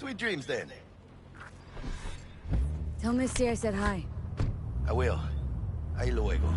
Sweet dreams, then. Tell Misty I said hi. I will. Ahí luego.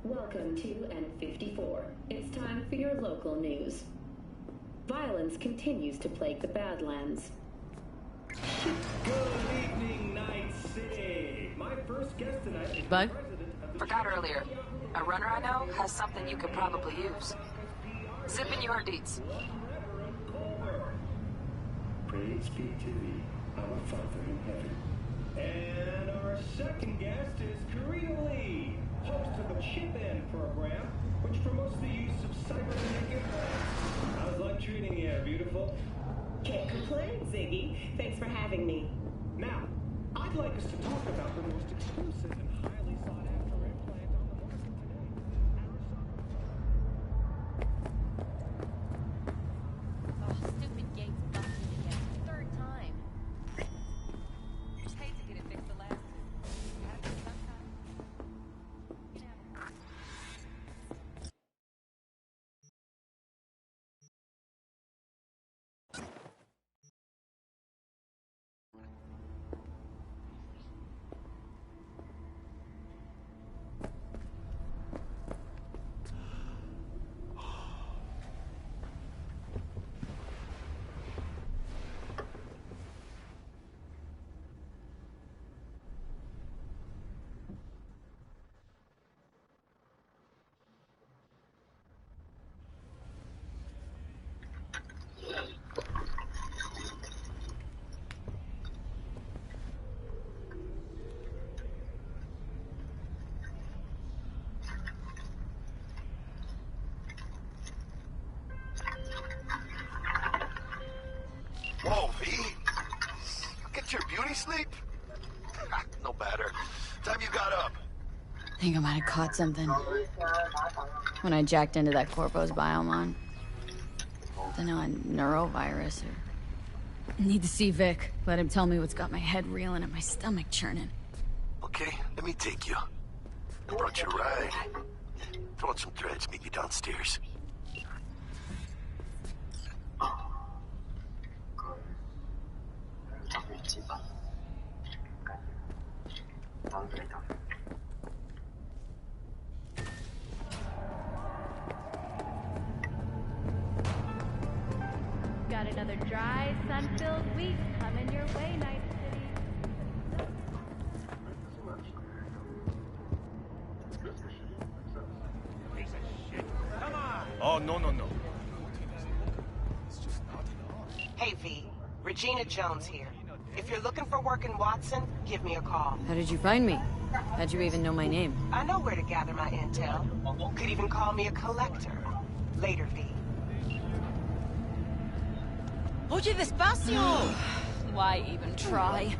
Welcome to N54. It's time for your local news. Violence continues to plague the Badlands. Good evening, Night City. My first guest tonight is Bug? the president of the... Forgot earlier. A runner I know has something you could probably use. Zip in your deets. Praise be to thee, our Father in heaven. And our second guest is Karina Lee, host of the Chip-In program, which promotes the use of cybernetic implants. How's life treating you, beautiful? Can't complain, Ziggy. Thanks for having me. Now, I'd like us to talk about the most exclusive and highly sought-after implant on the market today. Oh, stupid gate's busted again. Third time. Hate to get it fixed the last two. Had it sometime. You know. Whoa, V. Get your beauty sleep? No better. Time you got up. I think I might have caught something when I jacked into that Corpo's biomon. Don't know, a neurovirus or... Need to see Vic. Let him tell me what's got my head reeling and my stomach churning. Okay, let me take you. I brought you a ride. Throw on some threads, meet you downstairs. Got another dry, sun-filled week coming your way, Night City. Oh, no. Hey, V. Regina Jones here. If you're looking for work in Watson, give me a call. How did you find me? How'd you even know my name? I know where to gather my intel. Could even call me a collector. Later, V. Oye, despacio! Why even try?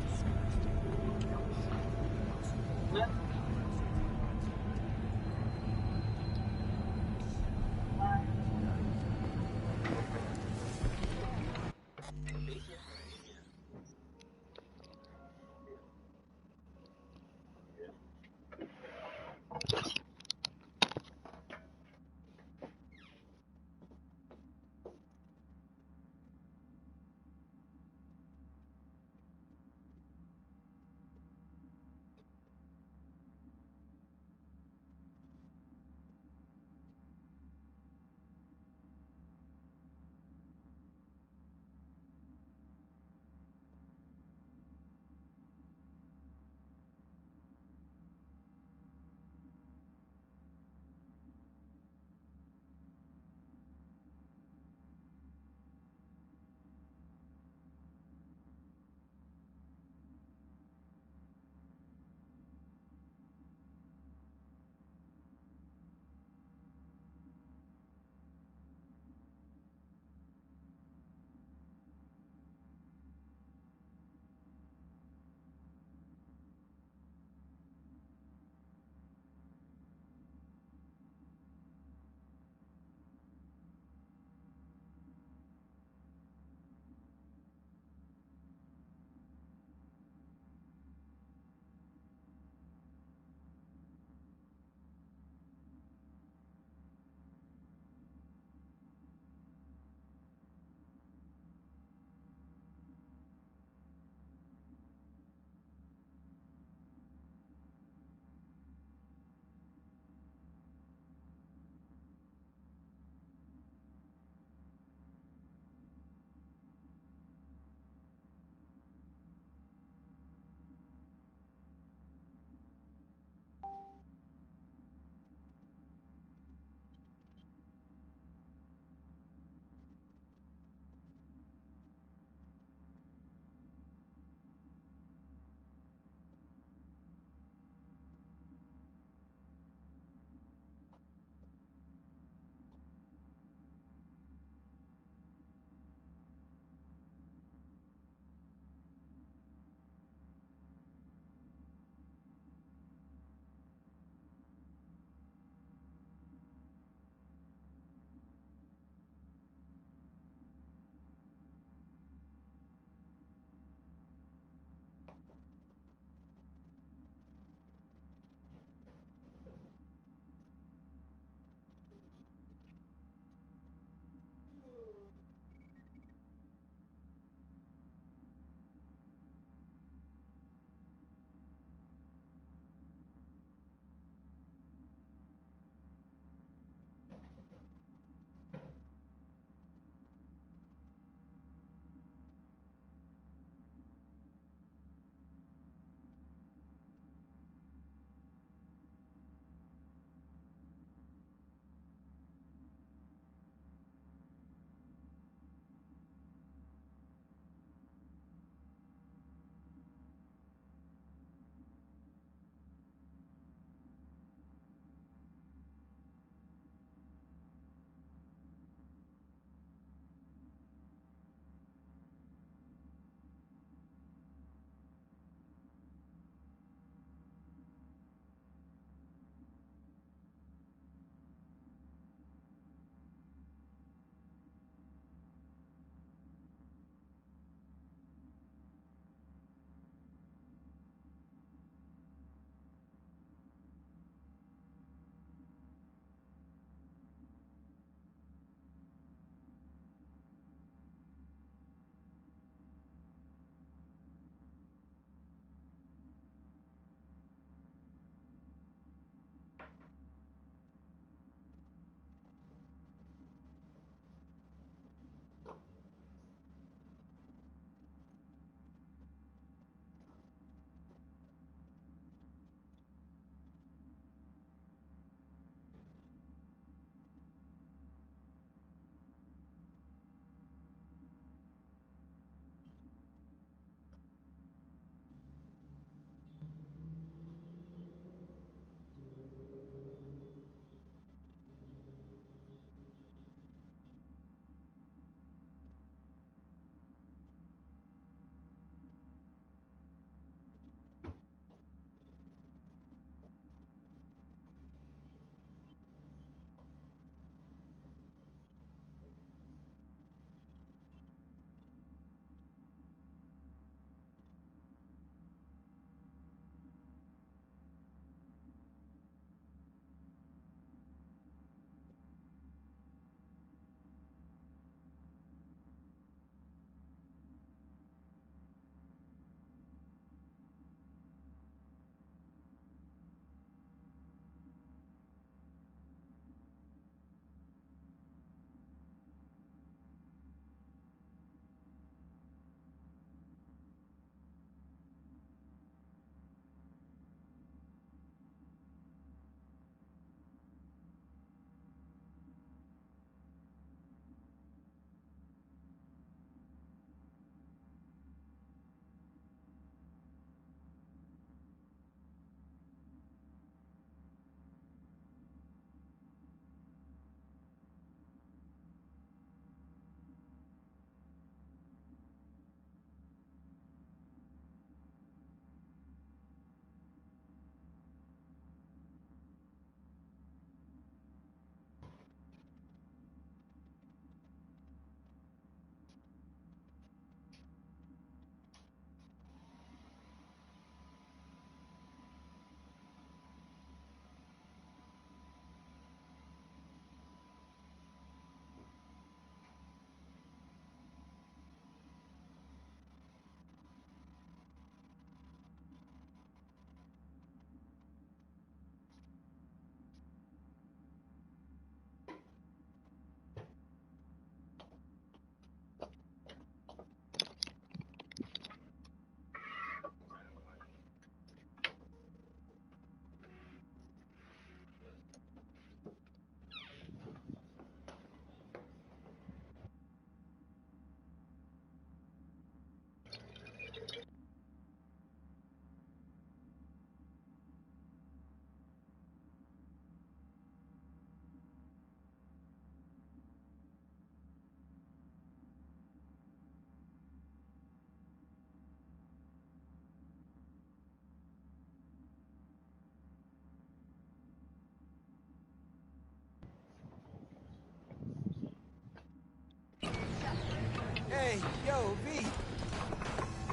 Hey, yo, V.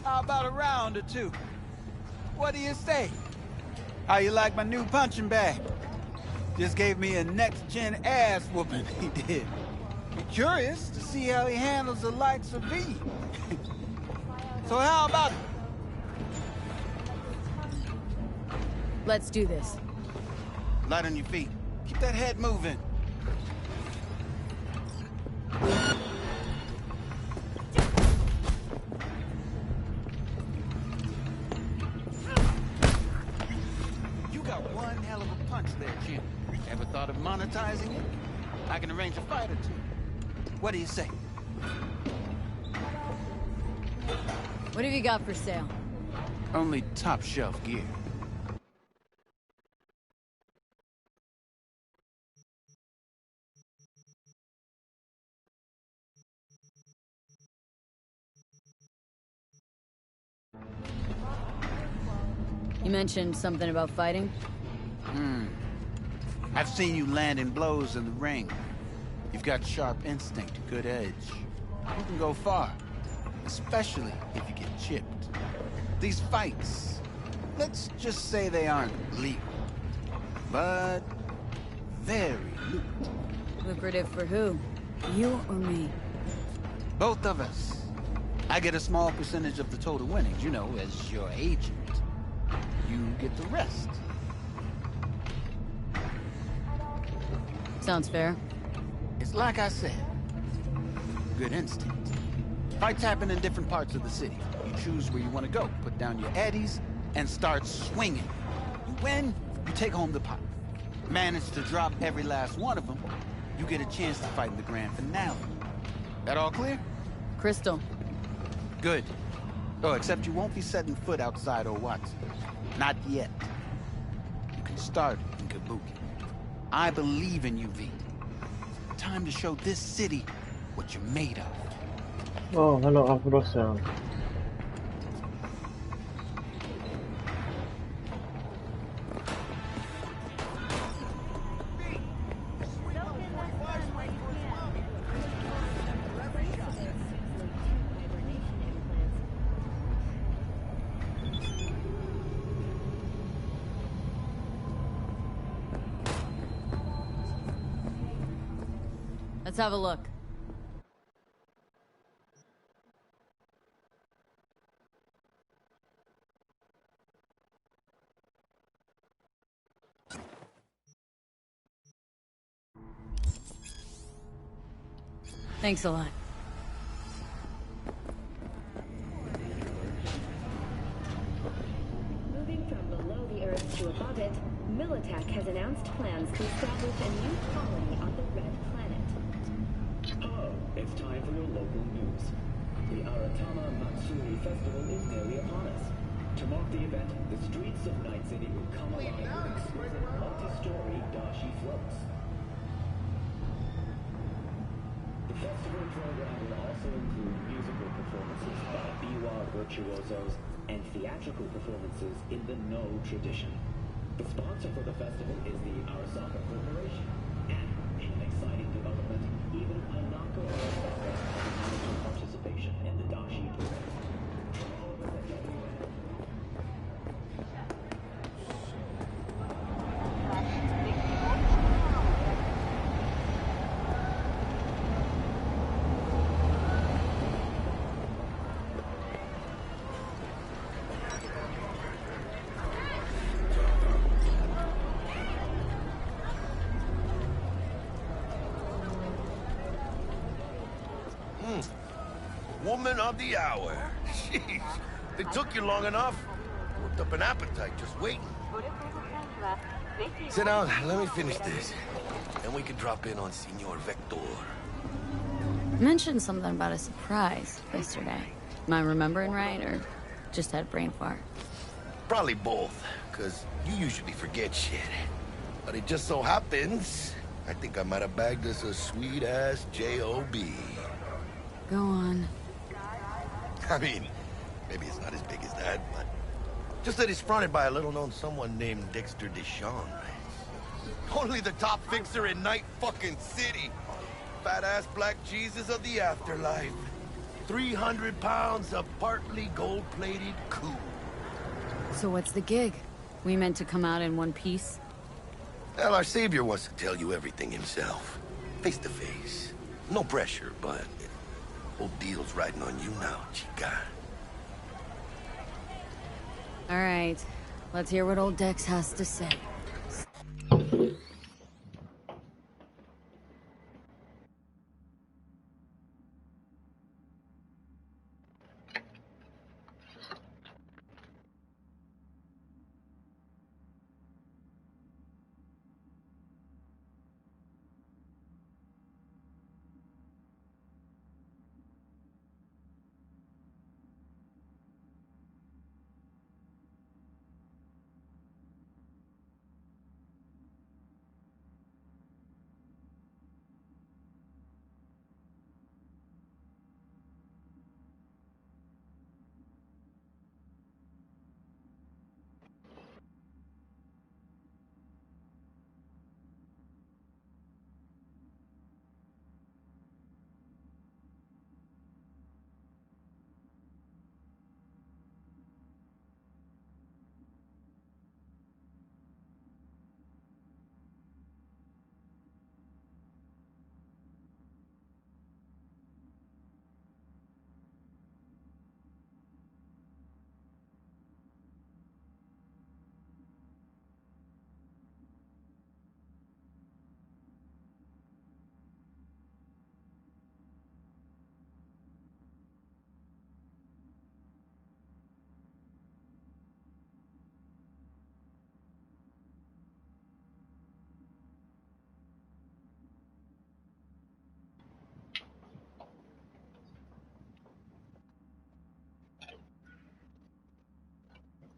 How about a round or two? What do you say? How you like my new punching bag? Just gave me a next-gen ass whooping, he did. Be curious to see how he handles the likes of V. So how about it? Let's do this. Light on your feet. Keep that head moving. You got one hell of a punch there, champ. Ever thought of monetizing it? I can arrange a fight or two. What do you say? What have you got for sale? Only top shelf gear. You mentioned something about fighting? I've seen you landing blows in the ring. You've got sharp instinct, good edge. You can go far, especially if you get chipped. These fights, let's just say they aren't legal, but very lucrative. Lucrative for who? You or me? Both of us. I get a small percentage of the total winnings, you know, as your agent. You get the rest. Sounds fair. It's like I said, good instinct. Fights happen in different parts of the city. You choose where you want to go, put down your eddies, and start swinging. You win, you take home the pot. Manage to drop every last one of them, you get a chance to fight in the grand finale. That all clear? Crystal. Good. Oh, except you won't be setting foot outside Owatsu. Not yet. You can start in Kabuki. I believe in you, V. Time to show this city what you're made of. Oh, hello, Afro-san. Let's have a look. Thanks a lot. Moving from below the Earth to above it, Militech has announced plans to establish a new colony on the Red Planet. Hello, it's time for your local news. The Aratama Matsuri Festival is nearly upon us. To mark the event, the streets of Night City will come alive with exquisite multi-story dashi floats. The festival program will also include musical performances by biwa virtuosos and theatrical performances in the No tradition. The sponsor for the festival is the Arasaka Corporation, and in an exciting development, even Hanako Arasaka has announced participation in the dashi parade. From all over the WN. Woman of the hour. Jeez, they took you long enough. Worked up an appetite just waiting. Sit down, let me finish this. Then we can drop in on Senor Vector. You mentioned something about a surprise yesterday. Am I remembering right, or just had a brain fart? Probably both, because you usually forget shit. But it just so happens, I think I might have bagged us a sweet-ass J.O.B. Go on. I mean, maybe it's not as big as that, but just that it's fronted by a little-known someone named Dexter Deshawn. Only the top fixer in Night fucking City. Fat-ass black Jesus of the afterlife. 300 pounds of partly gold-plated cool. So what's the gig? We meant to come out in one piece? Well, our savior wants to tell you everything himself. Face to face. No pressure, but whole deal's riding on you now, chica. All right. Let's hear what old Dex has to say.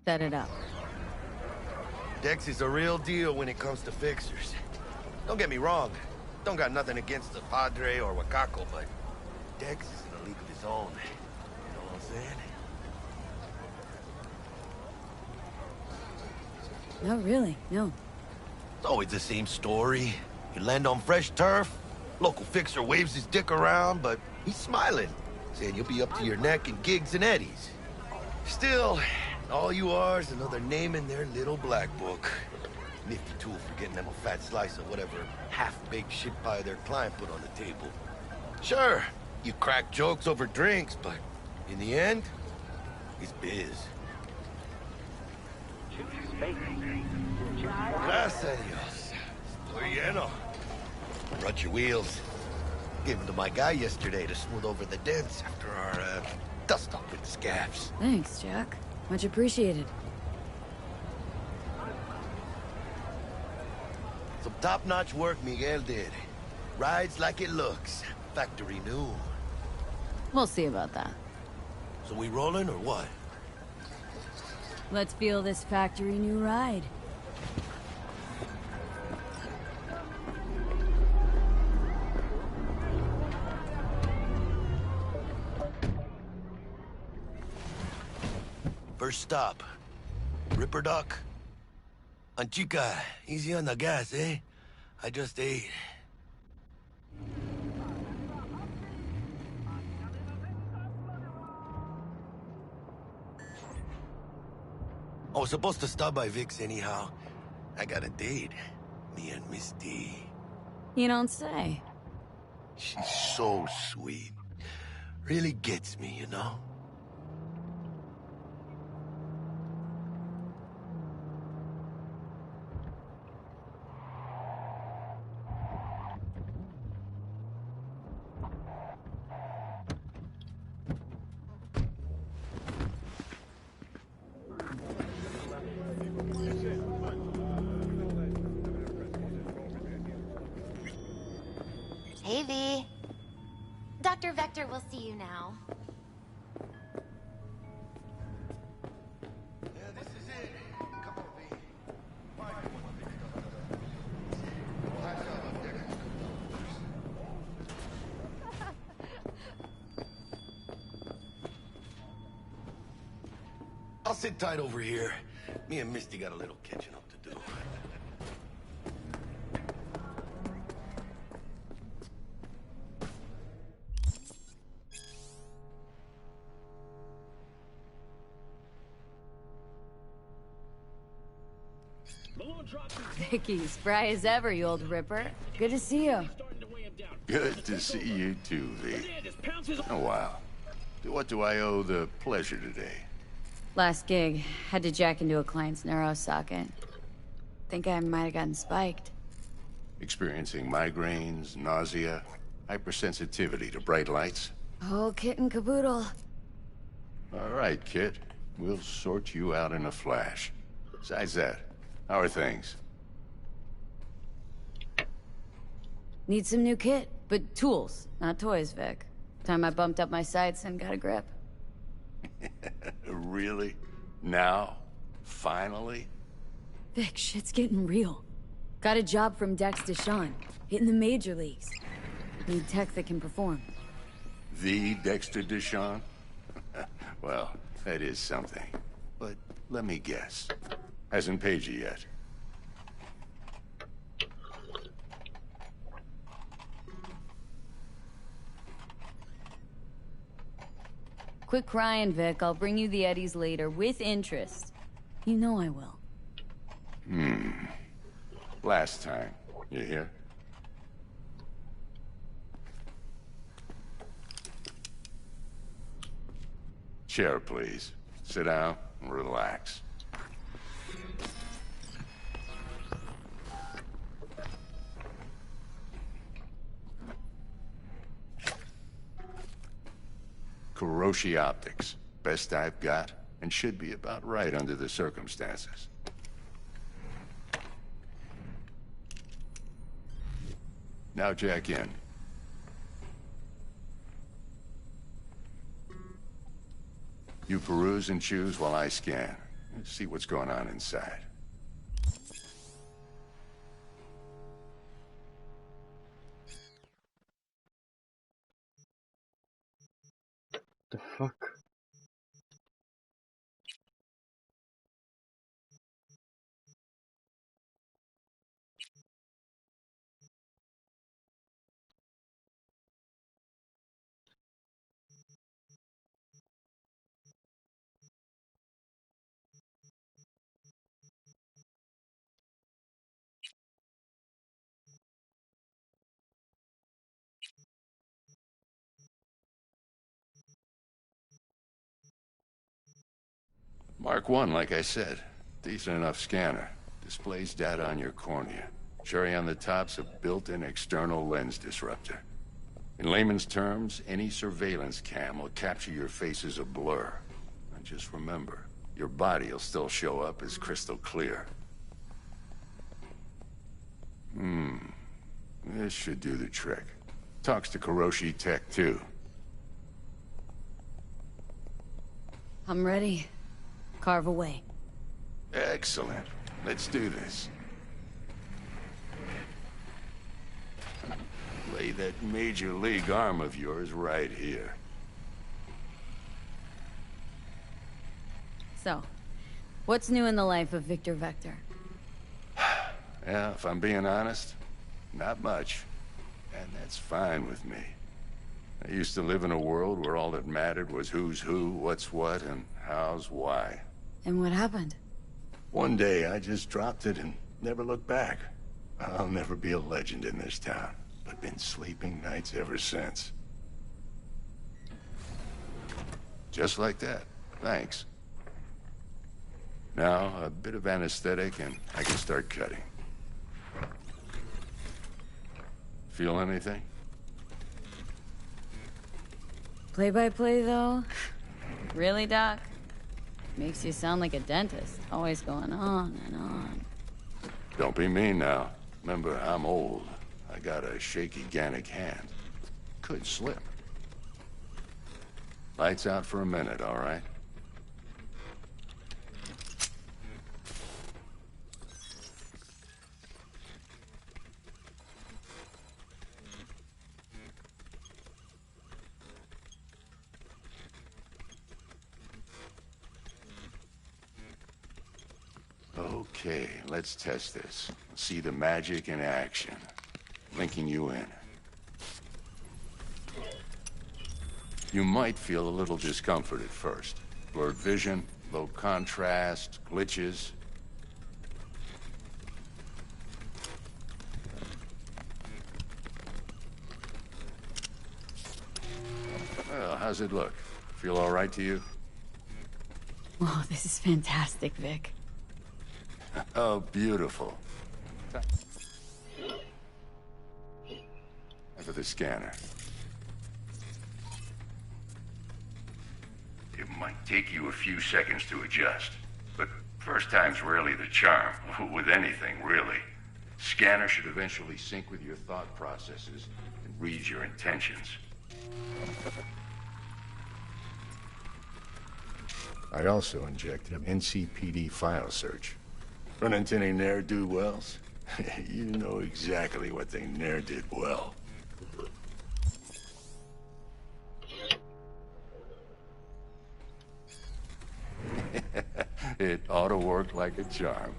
Set it up. Dex is a real deal when it comes to fixers. Don't get me wrong. Don't got nothing against the Padre or Wakako, but Dex is in a league of his own. You know what I'm saying? No, really, no. It's always the same story. You land on fresh turf, local fixer waves his dick around, but he's smiling, saying you'll be up to your neck in gigs and eddies. Still, all you are is another name in their little black book. Nifty tool for getting them a fat slice of whatever half-baked shit pie their client put on the table. Sure, you crack jokes over drinks, but in the end, it's biz. Gracias a Dios. Estoy lleno. Brought your wheels. Gave them to my guy yesterday to smooth over the dents after our, dust-up with the scabs. Thanks, Jack. Much appreciated. Some top-notch work Miguel did. Rides like it looks. Factory new. We'll see about that. So we rolling or what? Let's feel this factory new ride. First stop. Ripper Dock. And chica, easy on the gas, eh? I just ate. I was supposed to stop by Vic's anyhow. I got a date. Me and Misty. You don't say. She's so sweet. Really gets me, you know? Hey, V. Dr. Vector will see you now. Yeah, this is it. Come on, V. I'll sit tight over here. Me and Misty got a little catching up to do. Vicky, spry as ever, you old ripper. Good to see you. Good to see you too, V. Oh, wow. What do I owe the pleasure today? Last gig. Had to jack into a client's neuro socket. Think I might have gotten spiked. Experiencing migraines, nausea, hypersensitivity to bright lights? Oh, kit and caboodle. All right, Kit. We'll sort you out in a flash. Besides that, how are things? Need some new kit, but tools, not toys, Vic. Time I bumped up my sights and got a grip. Really? Now? Finally? Vic, shit's getting real. Got a job from Dex Deshawn, hitting the major leagues. Need tech that can perform. The Dexter Deshawn? Well, that is something. But let me guess. Hasn't paid you yet. Quit crying, Vic. I'll bring you the eddies later, with interest. You know I will. Last time. You hear? Chair, please. Sit down and relax. Kuroshi Optics. Best I've got, and should be about right under the circumstances. Now jack in. You peruse and choose while I scan. See what's going on inside. The fuck? Mark 1, like I said. Decent enough scanner. Displays data on your cornea. Cherry on the top's a built-in external lens disruptor. In layman's terms, any surveillance cam will capture your face as a blur. And just remember, your body will still show up as crystal clear. This should do the trick. Talks to Kuroshi Tech, too. I'm ready. Carve away. Excellent. Let's do this. Lay that major league arm of yours right here. So, what's new in the life of Victor Vector? Yeah, if I'm being honest, not much. And that's fine with me. I used to live in a world where all that mattered was who's who, what's what, and how's why. And what happened? One day, I just dropped it and never looked back. I'll never be a legend in this town, but been sleeping nights ever since. Just like that. Thanks. Now, a bit of anesthetic and I can start cutting. Feel anything? Play-by-play, though? Really, Doc? Makes you sound like a dentist. Always going on and on. Don't be mean now. Remember, I'm old. I got a shaky Gannic hand. Could slip. Lights out for a minute, all right? Okay, let's test this. See the magic in action. Linking you in. You might feel a little discomfort at first. Blurred vision, low contrast, glitches. How's it look? Feel all right to you? Oh, this is fantastic, Vic. Oh, beautiful. Time for the scanner. It might take you a few seconds to adjust, but first time's rarely the charm, with anything, really. Scanner should eventually sync with your thought processes and read your intentions. I also injected an NCPD file search. Run into any ne'er-do-wells? You know exactly what they ne'er did well. It ought to work like a charm.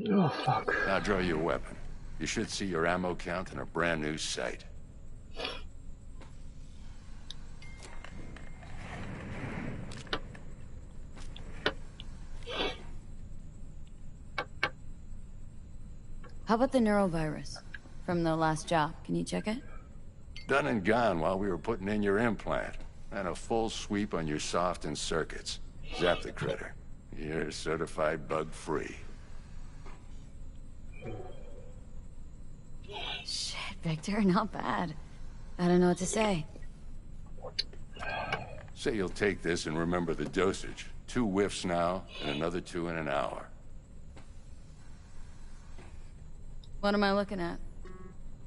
Oh, fuck. Now draw your weapon. You should see your ammo count in a brand new sight. How about the neurovirus from the last job? Can you check it? Done and gone while we were putting in your implant. And a full sweep on your soft and circuits. Zap the critter. You're certified bug-free. Shit, Victor, not bad. I don't know what to say. Say you'll take this and remember the dosage. 2 whiffs now, and another 2 in an hour. What am I looking at?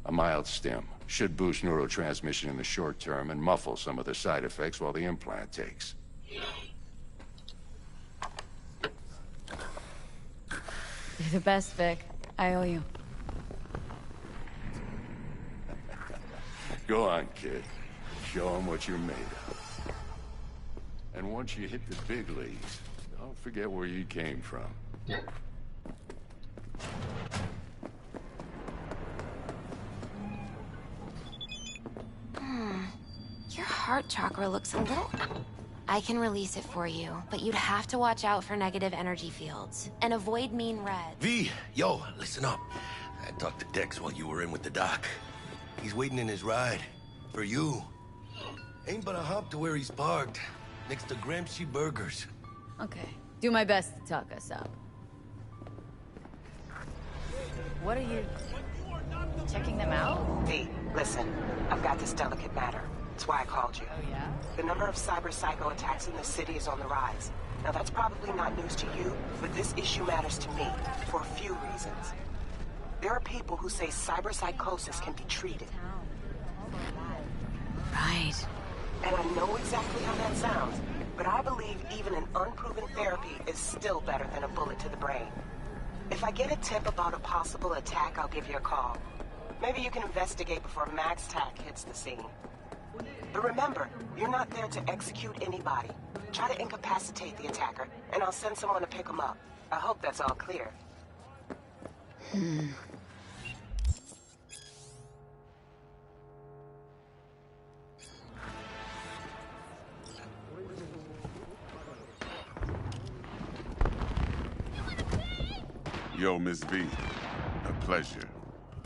A mild stim. Should boost neurotransmission in the short term and muffle some of the side effects while the implant takes. You're the best, Vic. I owe you. Go on, kid. Show them what you're made of. And once you hit the big leagues, don't forget where you came from. Your heart chakra looks a little... I can release it for you, but you'd have to watch out for negative energy fields and avoid mean red. V, yo, listen up. I talked to Dex while you were in with the doc. He's waiting in his ride. For you. Ain't but a hop to where he's parked. Next to Gramsci Burgers. Okay. Do my best to talk us up. What are you... checking them out? V, listen. I've got this delicate matter. That's why I called you. Oh, yeah? The number of cyber psycho attacks in the city is on the rise. Now, that's probably not news to you, but this issue matters to me for a few reasons. There are people who say cyberpsychosis can be treated. Right. And I know exactly how that sounds, but I believe even an unproven therapy is still better than a bullet to the brain. If I get a tip about a possible attack, I'll give you a call. Maybe you can investigate before Max Tack hits the scene. But remember, you're not there to execute anybody. Try to incapacitate the attacker, and I'll send someone to pick him up. I hope that's all clear. Yo, Miss V. A pleasure.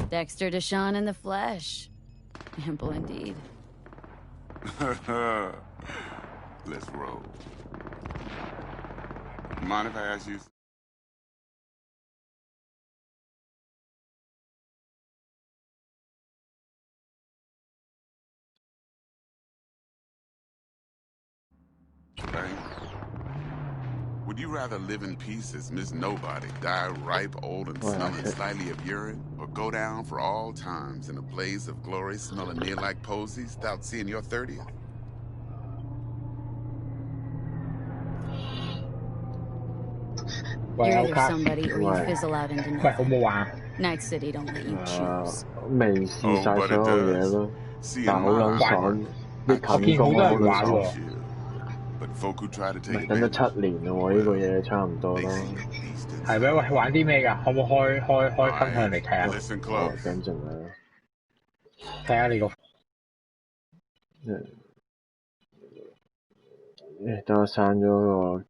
Dexter Deshawn in the flesh. Ample indeed. Let's roll. Mind if I ask you? Right? Would you rather live in peace as Miss Nobody, die ripe, old, and smelling slightly of urine, or go down for all times in a blaze of glory, smelling near like posies, without seeing your 30th? You're either somebody or you fizzle out into nothing. Night City don't let you choose. 未試晒所有嘢咯，但好撚爽，啲近工好撚爽。咪等咗7年咯喎，呢個嘢差唔多咯。係咩？喂，玩啲咩㗎？可唔可以開分享嚟睇下？等陣啦。睇下你個。等我刪咗個